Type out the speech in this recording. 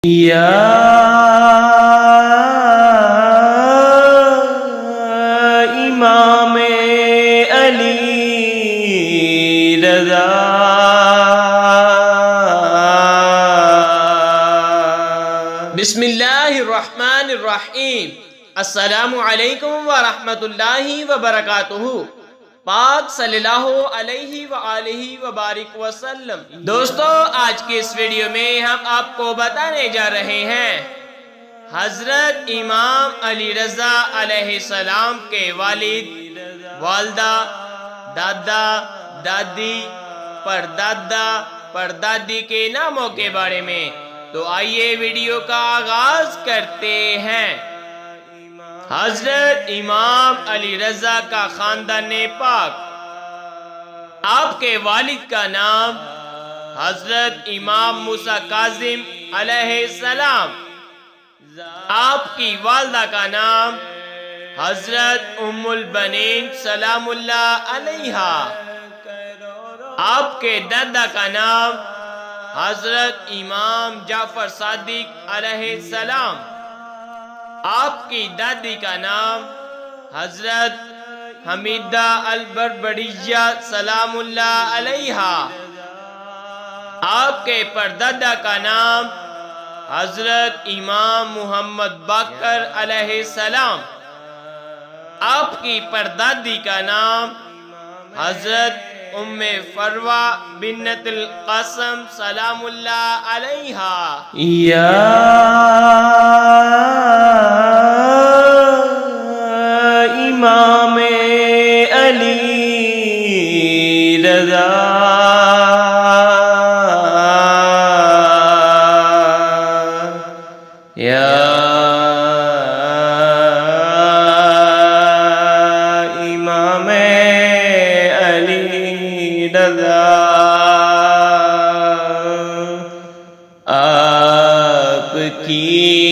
یا امام علی رضا بسم اللہ الرحمن الرحیم۔ السلام علیکم ورحمۃ اللہ وبرکاتہ۔ پاک صلی اللہ علیہ وآلہ وبارک وسلم۔ دوستو، آج کی اس ویڈیو میں ہم آپ کو بتانے جا رہے ہیں حضرت امام علی رضا علیہ السلام کے والد، والدہ، دادا، دادی، پردادا، پردادی کے ناموں کے بارے میں۔ تو آئیے ویڈیو کا آغاز کرتے ہیں۔ حضرت امام علی رضا کا خاندان پاک۔ آپ کے والد کا نام حضرت امام موسیٰ کاظم علیہ السلام۔ آپ کی والدہ کا نام حضرت ام البنین سلام اللہ علیہا۔ آپ کے دادا کا نام حضرت امام جعفر صادق علیہ السلام۔ آپ کی دادی کا نام حضرت حمیدہ البربریہ سلام اللہ علیہا۔ آپ کے پردادا کا نام حضرت امام محمد باقر علیہ السلام۔ آپ کی پردادی کا نام حضرت ام فروہ بنت القاسم سلام اللہ علیہا۔ یا امام علی رضا یا امام علی رضا آپ کی